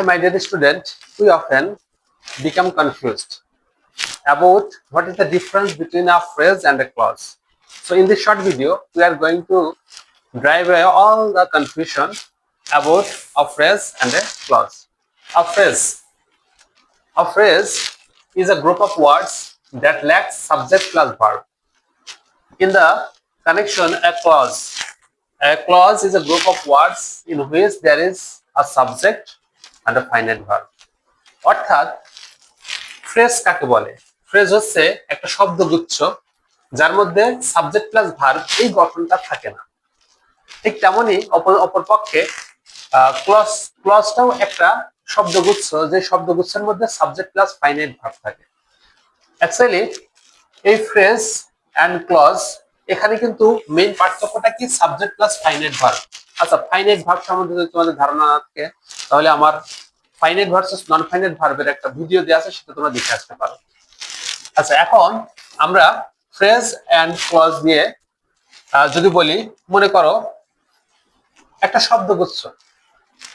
Hi, my dear student, we often become confused about what is the difference between a phrase and a clause. So, in this short video, we are going to drive away all the confusion about a phrase and a clause. A phrase. A phrase is a group of words that lacks subject plus verb. In the connection, a clause. A clause is a group of words in which there is a subject and a finite verb. অর্থাৎ phrase কাকে বলে? Phrase হচ্ছে একটা শব্দগুচ্ছ যার মধ্যে subject plus verb এই গঠনটা থাকে না। ঠিক তেমনি অপরপক্ষে ক্লজটাও একটা শব্দগুচ্ছ যে শব্দগুচ্ছের মধ্যে সাবজেক্ট প্লাস ফাইনাইট ভার্ব থাকে। অ্যাকচুয়ালি এই ফ্রেজ অ্যান্ড ক্লজ এখানে কিন্তু মেইন পার্থক্যটা কি? Subject plus finite verb. আচ্ছা, ফাইনাইট ভার্ব সম্বন্ধে যদি তোমাদের ধারণা না থাকে তাহলে আমার ফাইনাইট ভার্সেস নন ফাইনাইট ভার্বের একটা ভিডিও দেওয়া আছে, সেটা তোমরা দেখে আসতে পারো। আচ্ছা, এখন আমরা ফ্রেজ অ্যান্ড ক্লজ নিয়ে যদি বলি, মনে করো একটা শব্দগুচ্ছ,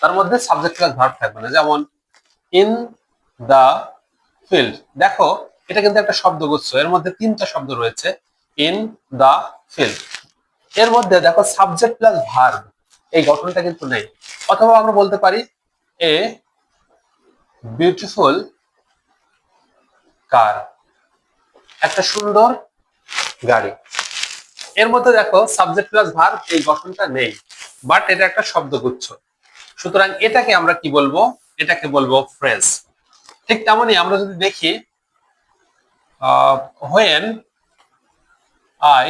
তার মধ্যে সাবজেক্ট প্লাস ভার্ব থাকবে না। যেমন ইন দা ফিল্ড, দেখো এটা কিন্তু একটা শব্দগুচ্ছ, এর মধ্যে তিনটা শব্দ রয়েছে, ইন দা ফিল্ড। এর মধ্যে দেখো সাবজেক্ট প্লাস ভার্ব এই গঠনটা কিন্তু নেই। অথবা আমরা বলতে পারি এ বিউটিফুল কার, একটা সুন্দর গাড়ি। এর মধ্যে দেখো সাবজেক্ট প্লাস ভার্ব এই গঠনটা নেই, বাট এটা একটা শব্দগুচ্ছ। সুতরাং এটাকে আমরা কি বলবো? এটাকে বলবো ফ্রেজ। ঠিক তেমনি আমরা যদি দেখি when I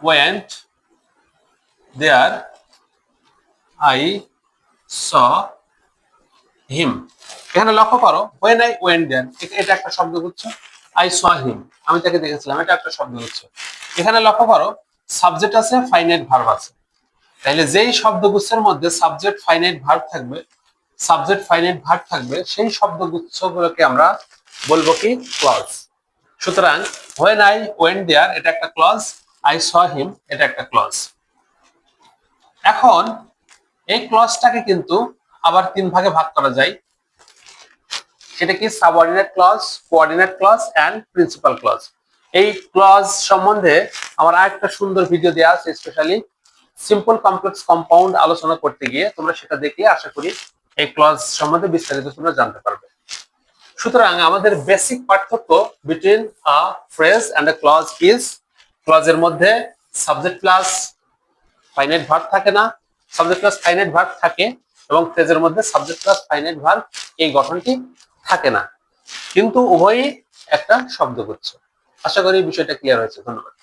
went there I saw him, এখানে লক্ষ্য করো when I went there এটা একটা শব্দগুচ্ছ, I saw him আমি তাকে দেখেছিলাম, এটা একটা শব্দগুচ্ছ। এখানে লক্ষ্য করো সাবজেক্ট আছে, ফাইনাইট ভার্ব আছে। তাহলে যেই শব্দগুচ্ছের মধ্যে সাবজেক্ট ফাইনাইট ভার্ব থাকবে, সাবজেক্ট ফাইনাইট ভার্ব থাকবে, সেই শব্দগুচ্ছগুলোকে আমরা বলবো কি? ক্লজ। সুতরাং when I went there এটা একটা ক্লজ, I saw him এটা একটা ক্লজ। এখন এই ক্লজটাকে কিন্তু আবার তিন ভাগে ভাগ করা যায়। সেটা কি? Subordinate clause, coordinate clause and principal clause. এই ক্লজ সম্বন্ধে আমার আরেকটা সুন্দর ভিডিও দেওয়া আছে, স্পেশালি সিম্পল কমপ্লেক্স কম্পাউন্ড আলোচনা করতে গিয়ে, তোমরা সেটা দেখলে আশা করি এই ক্লজ সম্বন্ধে বিস্তারিত তোমরা জানতে পারবে। সুতরাং আমাদের বেসিক পার্থক্য between a phrase and a clause is, ক্লজের মধ্যে সাবজেক্ট প্লাস ফাইনাইট ভার্ব থাকে না, সাবজেক্ট প্লাস ফাইনাইট ভার্ব থাকে, এবং ফ্রেজের মধ্যে সাবজেক্ট প্লাস ফাইনাইট ভার্ব এই গঠনটি থাকে না, কিন্তু উভয়ই একটা শব্দগুচ্ছ। আশা করি বিষয়টা ক্লিয়ার হয়েছে। ধন্যবাদ।